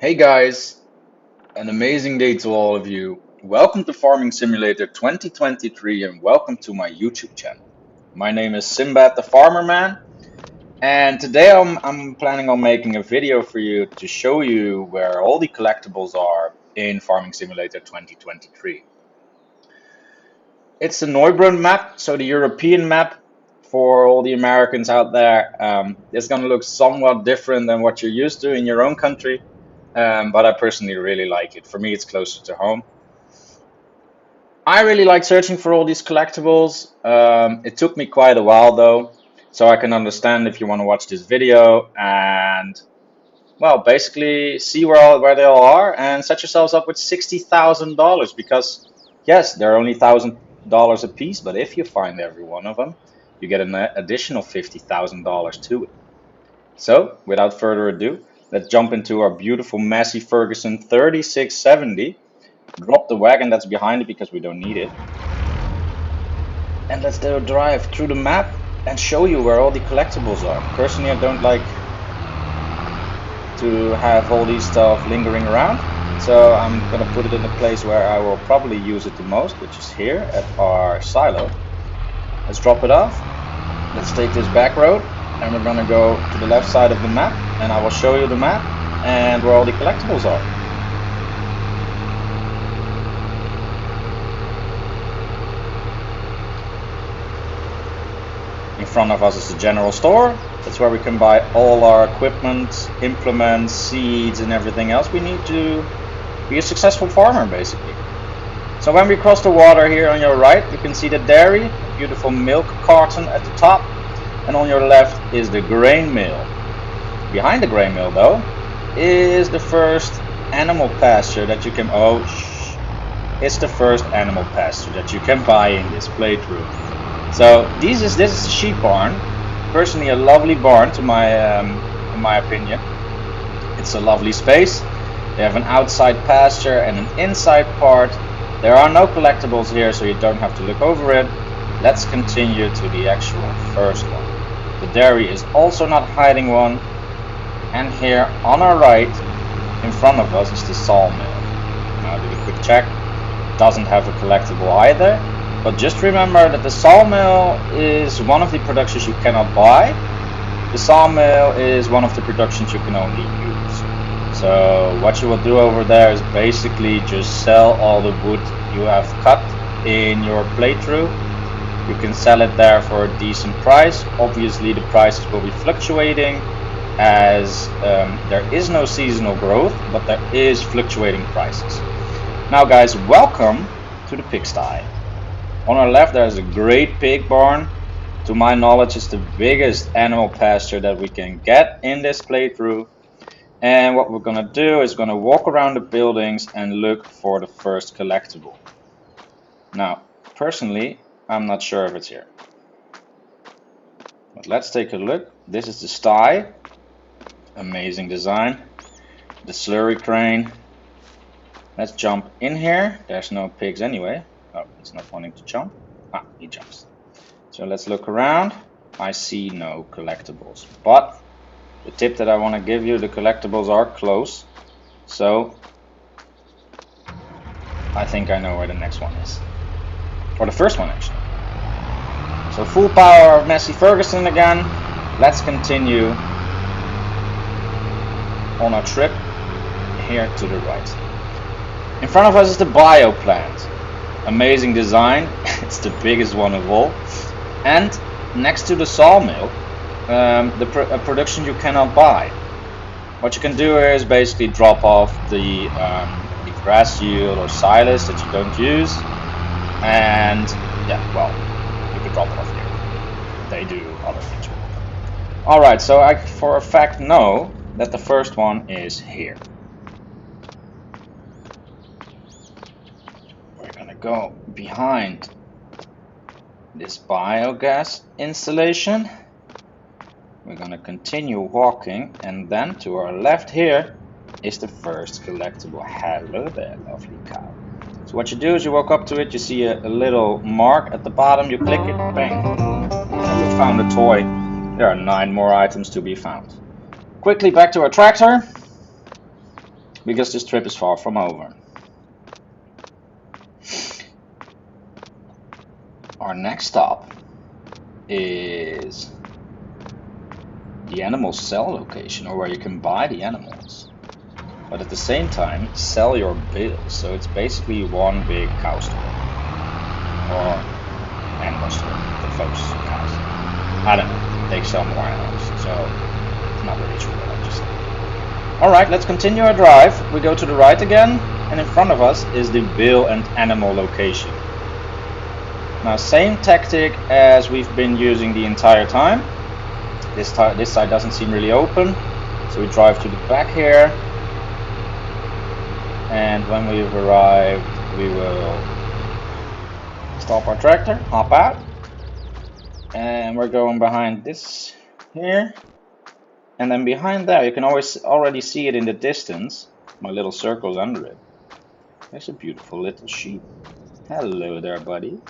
Hey guys, an amazing day to all of you. Welcome to Farming Simulator 2023 and welcome to my YouTube channel. My name is Sinbad the Farmerman and today I'm planning on making a video for you to show you where all the collectibles are in Farming Simulator 2023. It's the Neubrunn map, so the European map for all the Americans out there. It's going to look somewhat different than what you're used to in your own country. But I personally really like it. For me, it's closer to home. I really like searching for all these collectibles. It took me quite a while though, so I can understand if you want to watch this video and, well, basically see where they all are and set yourselves up with $60,000 because, yes, they're only $1,000 a piece, but if you find every one of them, you get an additional $50,000 to it. So, without further ado, let's jump into our beautiful Massey Ferguson 3670. Drop the wagon that's behind it because we don't need it. And let's do a drive through the map and show you where all the collectibles are. Personally, I don't like to have all these stuff lingering around. So I'm going to put it in a place where I will probably use it the most, which is here at our silo. Let's drop it off. Let's take this back road. And we're gonna go to the left side of the map and I will show you the map and where all the collectibles are. In front of us is the general store. That's where we can buy all our equipment, implements, seeds and everything else we need to be a successful farmer basically. So when we cross the water here on your right, you can see the dairy, a beautiful milk carton at the top. And on your left is the grain mill. Behind the grain mill though is the first animal pasture that you can it's the first animal pasture that you can buy in this playthrough. So this is a sheep barn. Personally a lovely barn to in my opinion. It's a lovely space. They have an outside pasture and an inside part. There are no collectibles here, so you don't have to look over it. Let's continue to the actual first one. The dairy is also not hiding one. And here on our right, in front of us, is the sawmill. Now do a quick check. Doesn't have a collectible either. But just remember that the sawmill is one of the productions you cannot buy. The sawmill is one of the productions you can only use. So what you will do over there is basically just sell all the wood you have cut in your playthrough. You can sell it there for a decent price. Obviously the prices will be fluctuating as there is no seasonal growth, but there is fluctuating prices. Now guys, welcome to the pigsty. On our left there is a great pig barn. To my knowledge it's the biggest animal pasture that we can get in this playthrough. And what we're gonna do is gonna walk around the buildings and look for the first collectible. Now personally I'm not sure if it's here, but let's take a look. This is the sty, amazing design. The slurry crane. Let's jump in here. There's no pigs anyway. Oh, he's not wanting to jump. Ah, he jumps. So let's look around. I see no collectibles, but the tip that I want to give you, the collectibles are close, so I think I know where the next one is, or the first one actually. So full power of Massey Ferguson again. Let's continue on our trip here to the right. In front of us is the bio plant. Amazing design. It's the biggest one of all. And next to the sawmill, a production you cannot buy. What you can do here is basically drop off the grass yield or silage that you don't use, and yeah, well, you can drop it off here. They do other things. Alright, so I for a fact know that the first one is here. We're gonna go behind this biogas installation. We're gonna continue walking, and then to our left here is the first collectible. Hello there, lovely cow. So what you do is you walk up to it, you see a little mark at the bottom, you click it, bang, and you found a toy. There are 9 more items to be found. Quickly back to our tractor. because this trip is far from over. Our next stop is the animal sell location, or where you can buy the animals, but at the same time sell your bales. So it's basically one big cow store, or animal store that focuses on cows. I don't know, they sell more animals, so it's not really true what I just said. Alright, let's continue our drive. We go to the right again, and in front of us is the bale and animal location. Now, same tactic as we've been using the entire time. This side doesn't seem really open, so we drive to the back here, and when we've arrived we will stop our tractor, hop out, and we're going behind this here, and then behind there you can already see it in the distance, my little circles under it. There's a beautiful little sheep. Hello there, buddy.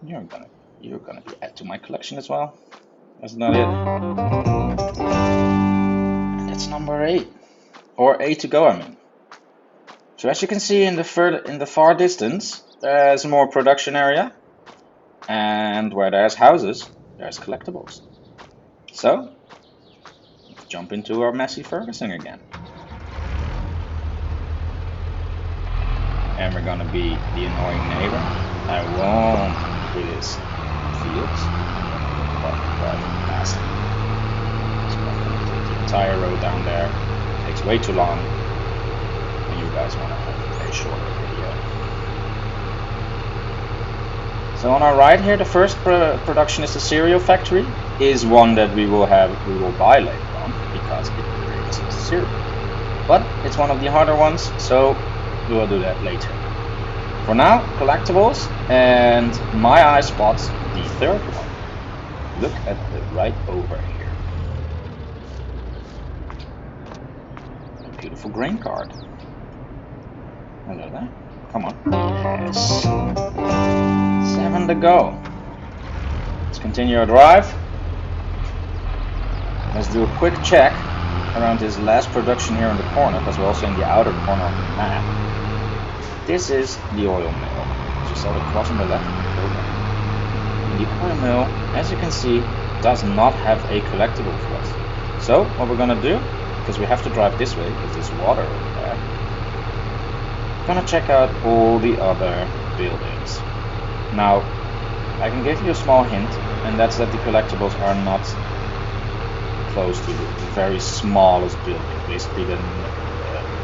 You're gonna be added to my collection as well. That's not it. And that's number 8, or 8 to go, I mean. So as you can see in the far distance, there's more production area, and where there's houses, there's collectibles. So let's jump into our messy Ferguson again, and we're gonna be the annoying neighbor. I won't do this fields. Driving past. So I'm gonna take the entire road down there. It takes way too long, and you guys want to have a shorter video. So on our right here, the first production is the cereal factory. Is one that we will buy later on because it creates cereal. But it's one of the harder ones, so we will do that later. For now, collectibles, and my eye spots the third one. Look at it right over here. A beautiful grain card. Hello there. Come on. Yes. 7 to go. Let's continue our drive. Let's do a quick check around this last production here in the corner, because we're also in the outer corner of the map. This is the oil mill. As you saw the cross on the left. The oil mill, as you can see, does not have a collectible for us. So what we're gonna do, because we have to drive this way because there's water over there, we're gonna check out all the other buildings. Now, I can give you a small hint, and that's that the collectibles are not close to the very smallest building, basically the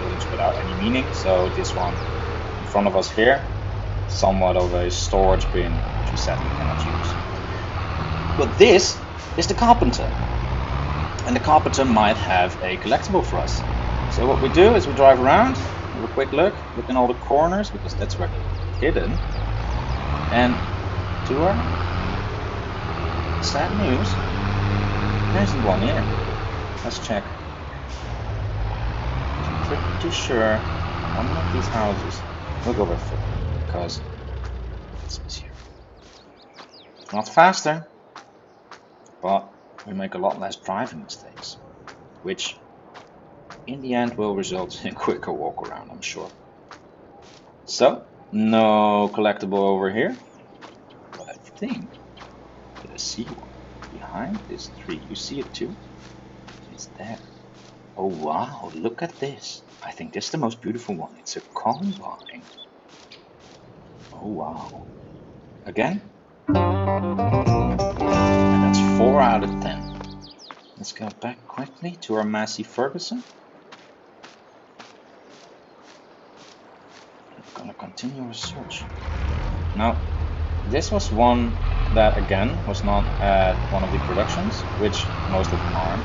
buildings without any meaning. So this one in front of us here, somewhat of a storage bin, which we sadly cannot use. But this is the carpenter, and the carpenter might have a collectible for us. So what we do is we drive around, have a quick look in all the corners, because that's where they're hidden, and to our sad news, there isn't one here. Let's check. I'm pretty sure one of these houses will go with it, because it's easier. Not faster, but we make a lot less driving mistakes, which in the end will result in a quicker walk around, I'm sure. So, no collectible over here, but I think that I see one behind this tree. You see it too? It's there. Oh wow, look at this. I think this is the most beautiful one. It's a combine. Oh wow. Again? And that's 4 out of 10. Let's go back quickly to our Massey Ferguson. I'm gonna continue our search. Now, this was one that again was not at one of the productions, which most of them aren't.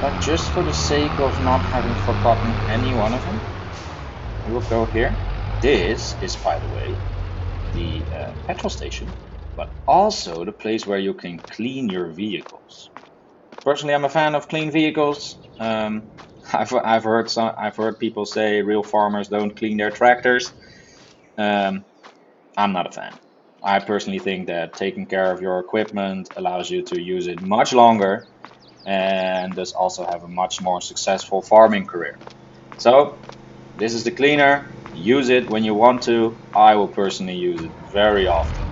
But just for the sake of not having forgotten any one of them, we will go here. This is, by the way, the petrol station, but also the place where you can clean your vehicles. Personally, I'm a fan of clean vehicles. I've heard people say real farmers don't clean their tractors. I'm not a fan. I personally think that taking care of your equipment allows you to use it much longer, and thus also have a much more successful farming career. So this is the cleaner. Use it when you want to. I will personally use it very often.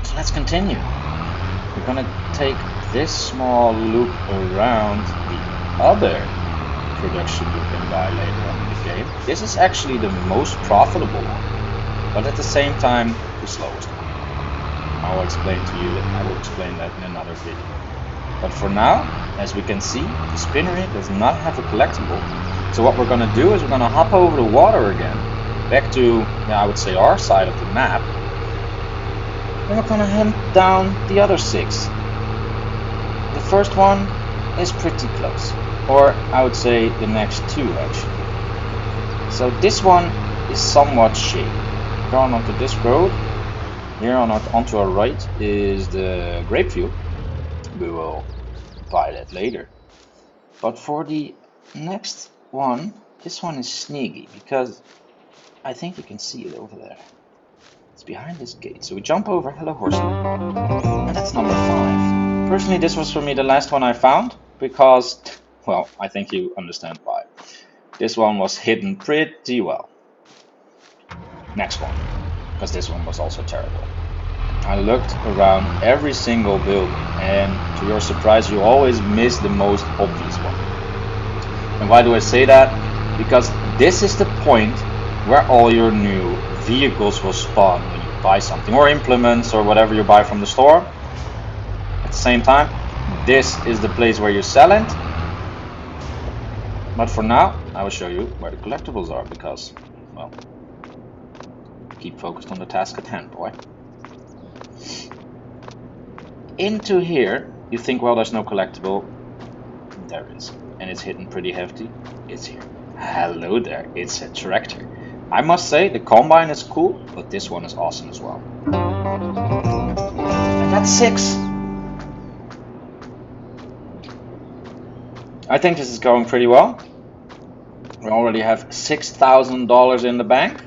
So let's continue. We're gonna take this small loop around the other production you can buy later on in the game. This is actually the most profitable one, but at the same time the slowest one. I will explain to you that. I will explain that in another video. But for now, as we can see, the spinner here does not have a collectible. So what we're going to do is we're going to hop over the water again, back to, I would say, our side of the map. And we're going to hunt down the other 6. The first one is pretty close, or I would say the next 2 actually. So this one is somewhat shady. Going onto this road, here onto our right is the grape field. We will buy that later. But for the next one, this one is sneaky because I think you can see it over there. It's behind this gate. So we jump over. Hello, horsey. And that's number 5. Personally, this was for me the last one I found because, well, I think you understand why. This one was hidden pretty well. Next one, because this one was also terrible. I looked around every single building, and to your surprise, you always miss the most obvious one. And why do I say that? Because this is the point where all your new vehicles will spawn when you buy something, or implements, or whatever you buy from the store. At the same time, this is the place where you sell it. But for now, I will show you where the collectibles are, because, well, keep focused on the task at hand, boy. Into here, you think, well, there's no collectible. There is, and it's hidden pretty hefty. It's here. Hello there, it's a tractor. I must say, the combine is cool, but this one is awesome as well. And that's 6. I think this is going pretty well. We already have $6,000 in the bank,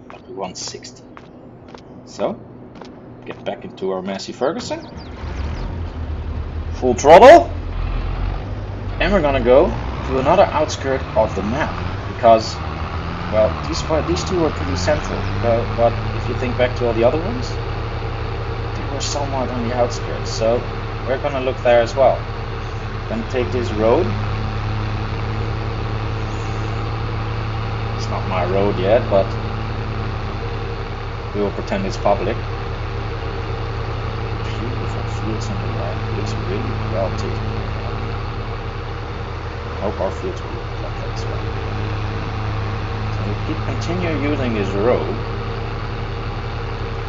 but we want 60. So, get back into our Massey Ferguson. Full throttle. And we're gonna go to another outskirt of the map because, well, these 2 are pretty central. But if you think back to all the other ones, they were somewhat on the outskirts. So we're gonna look there as well. Gonna take this road. It's not my road yet, but we will pretend it's public. Beautiful fields on the right. It looks really well taken care of. I hope our fields will look like that as well. So we continue using this road.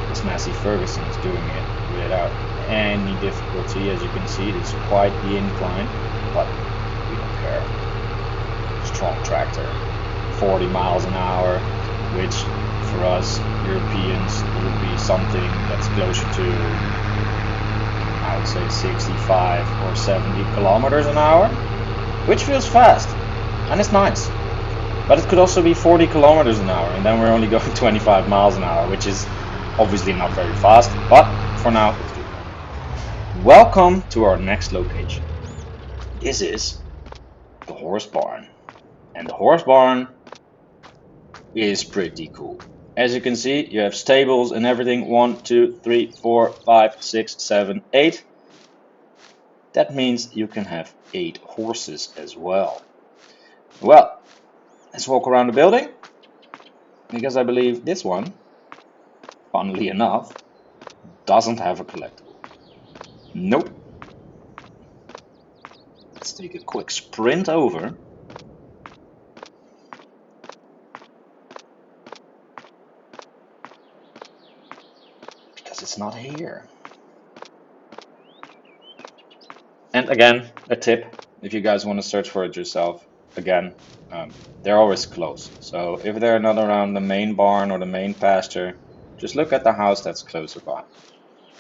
This Massey Ferguson is doing it without any difficulty. As you can see, it's quite the incline, but we don't care. Strong tractor, 40 miles an hour, which for us Europeans would be something that's closer to, I would say, 65 or 70 kilometers an hour, which feels fast and it's nice. But it could also be 40 kilometers an hour, and then we're only going 25 miles an hour, which is obviously not very fast, but for now it's good. Welcome to our next location. This is the horse barn, and the horse barn is pretty cool. As you can see, you have stables and everything. 1, 2, 3, 4, 5, 6, 7, 8. That means you can have 8 horses as well. Well, let's walk around the building, because I believe this one, funnily enough, doesn't have a collectible. Nope. Let's take a quick sprint over. Because it's not here. And again, a tip, if you guys want to search for it yourself, again, they're always close. So if they're not around the main barn or the main pasture, just look at the house that's closer by.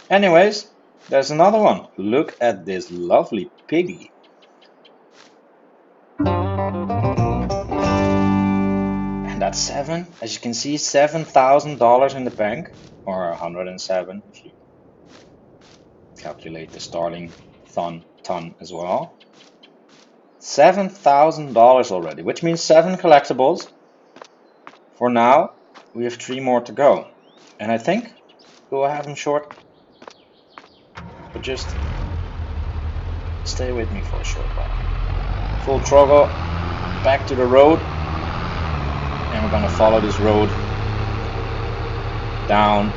Anyways, there's another one. Look at this lovely piggy. And that's 7. As you can see, $7,000 in the bank, or 107 if you calculate the starting ton as well. $7,000 already, which means 7 collectibles. For now, we have 3 more to go. And I think we will have them short. But just stay with me for a short while. Full throttle, back to the road. And we're gonna follow this road down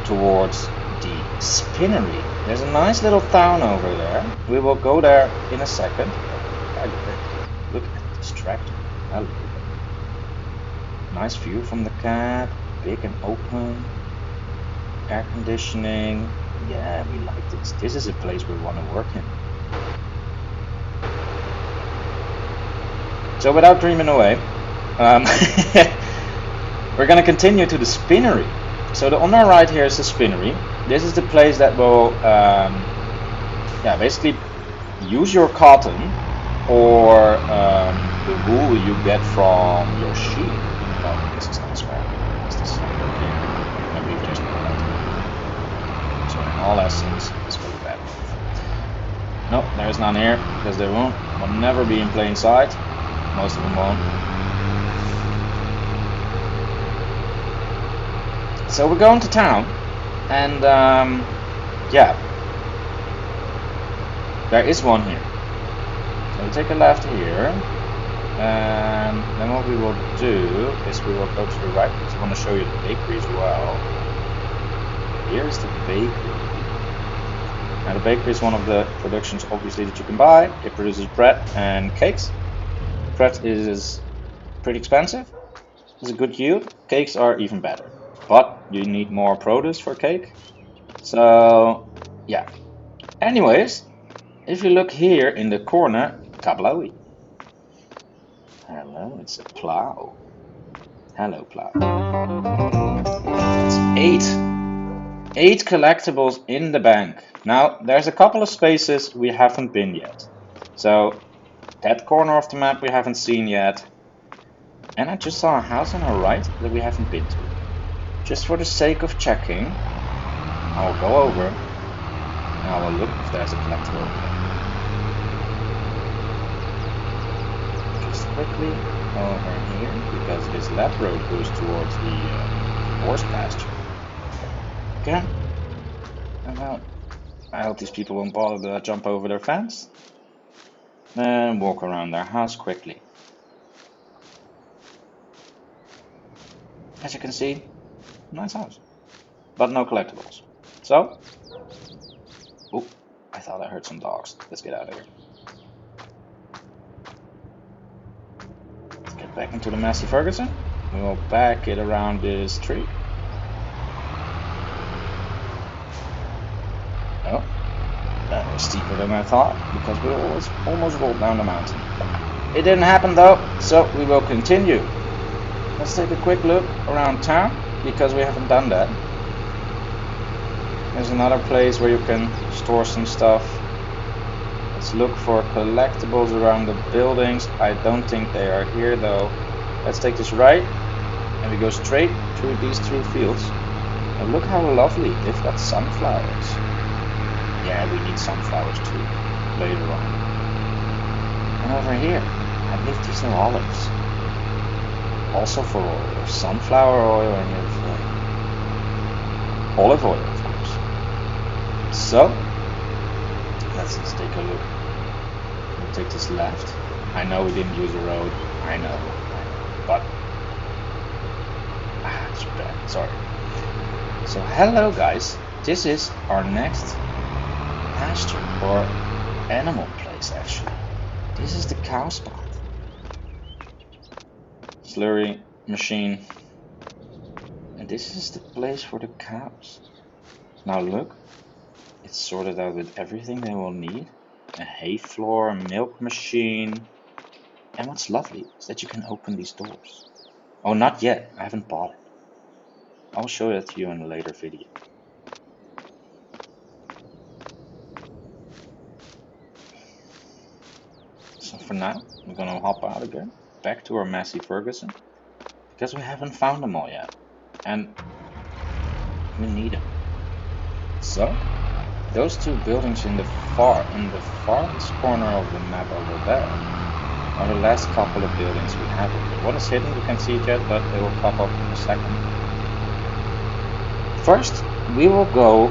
towards the spinnery. There's a nice little town over there. We will go there in a second. Look at this tractor. Nice view from the cab, big and open, air conditioning. Yeah, we like this. This is a place we want to work in. So without dreaming away, we're gonna continue to the spinnery. So on our right here is the spinnery. This is the place that will, basically use your cotton or the wool you get from your sheep. Oh, this is not square. Is this okay? I believe there's no light. So in all essence, this will be bad. No, there's none here because they will never be in plain sight. Most of them won't. So we're going to town, and there is one here. So we take a left here, and then what we will do is we will go to the right because I want to show you the bakery as well. Here's the bakery. Now the bakery is one of the productions obviously that you can buy. It produces bread and cakes. Bread is pretty expensive. It's a good yield. Cakes are even better. But you need more produce for cake. So, yeah. Anyways, if you look here in the corner, kablaoui. Hello, it's a plow. Hello, plow. It's 8 collectibles in the bank. Now, there's a couple of spaces we haven't been yet. So, that corner of the map we haven't seen yet. And I just saw a house on our right that we haven't been to. Just for the sake of checking, I'll go over and I will look if there's a collectible over there. Just quickly over here, because this left road goes towards the horse pasture. Okay. Well, I hope these people won't bother to jump over their fence. Then walk around their house quickly. As you can see, nice house, but no collectibles. So, oh, I thought I heard some dogs. Let's get out of here. Let's get back into the Massey Ferguson. We will back it around this tree. Oh, that was steeper than I thought because we almost rolled down the mountain. It didn't happen though, so we will continue. Let's take a quick look around town, because we haven't done that. There's another place where you can store some stuff. Let's look for collectibles around the buildings. I don't think they are here though. Let's take this right, and we go straight through these 2 fields. And look how lovely, they've got sunflowers. Yeah, we need sunflowers too, later on. And over here, I believe there's no olives. Also for oil, there's sunflower oil and there's olive oil, of course. So, let's just take a look. We'll take this left. I know we didn't use a road. I know. But, it's bad, sorry. So, hello guys. This is our next pasture, or animal place actually. This is the cow spot. Slurry machine, and this is the place for the cows. Now look, it's sorted out with everything they will need. A hay floor, a milk machine, and what's lovely is that you can open these doors. Oh, not yet, I haven't bought it. I'll show that to you in a later video. So for now, we're gonna hop out again, back to our Massey Ferguson, because we haven't found them all yet, and we need them. So, those two buildings in the farthest corner of the map over there are the last couple of buildings we have. One is hidden, you can't see it yet, but it will pop up in a second. First, we will go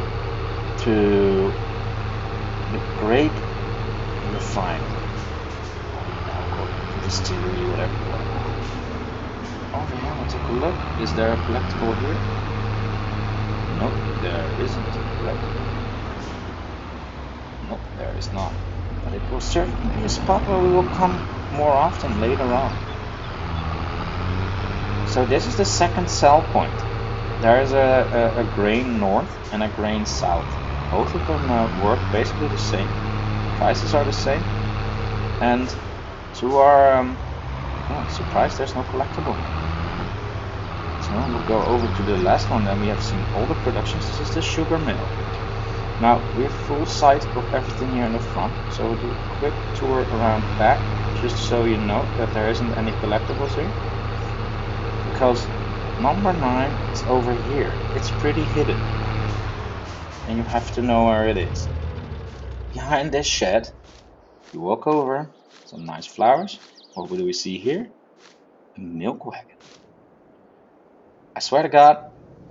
to the grape refinery. Distillery, whatever you want to call it. Over here, we'll take a look. Is there a collectible here? Nope, there isn't a collectible. Nope, there is not. But it will certainly be a spot where we will come more often later on. So this is the second sell point. There is a grain north and a grain south. Both of them work basically the same. Prices are the same. And to our surprise, there's no collectible. So we'll go over to the last one. Then we have seen all the productions. This is the sugar mill. Now we have full sight of everything here in the front. So we'll do a quick tour around back, just so you know that there isn't any collectibles here. Because number 9 is over here. It's pretty hidden, and you have to know where it is. Behind this shed, you walk over. Some nice flowers. What do we see here? A milk wagon. I swear to God,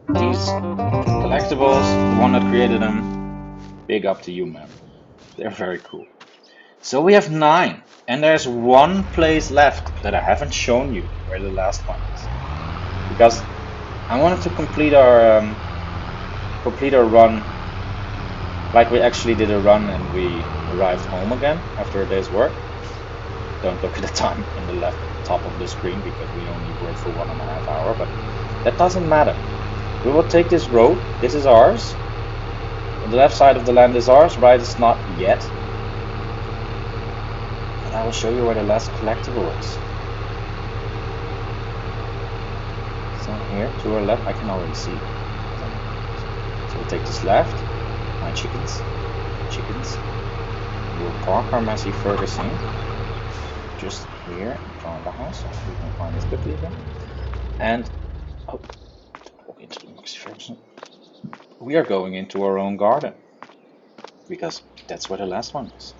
these collectibles, the one that created them, big up to you, man. They're very cool. So we have 9, and there's one place left that I haven't shown you where the last one is, because I wanted to complete our run, like we actually did a run and we arrived home again after a day's work. Don't look at the time in the left top of the screen because we only worked for 1.5 hours, but that doesn't matter. We will take this road. This is ours. The left side of the land is ours, right? It's not yet. And I will show you where the last collectible is. So here to our left, I can already see. So we'll take this left. My chickens. We'll park our Massey Ferguson just here in front of the house, so we can find this quickly again. And walk into the Massey Ferguson. We are going into our own garden because that's where the last one is.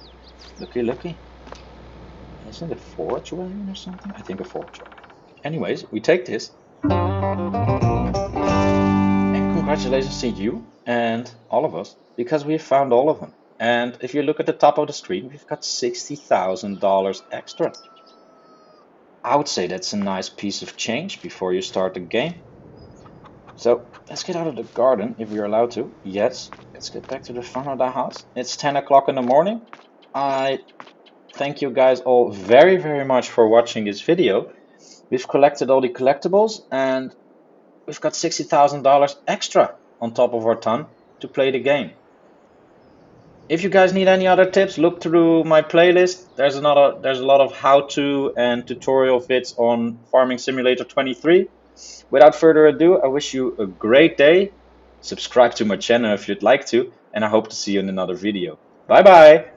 Looky. Isn't it a forage wagon or something? I think a forage wagon. Anyways, we take this. And congratulations to you and all of us, because we found all of them. And if you look at the top of the screen, we've got $60,000 extra. I would say that's a nice piece of change before you start the game. So let's get out of the garden if we're allowed to. Yes, let's get back to the front of the house. It's 10 o'clock in the morning. I thank you guys all very, very much for watching this video. We've collected all the collectibles and we've got $60,000 extra on top of our ton to play the game. If you guys need any other tips, look through my playlist. There's a lot of how-to and tutorial vids on Farming Simulator 23. Without further ado, I wish you a great day. Subscribe to my channel if you'd like to, and I hope to see you in another video. Bye bye!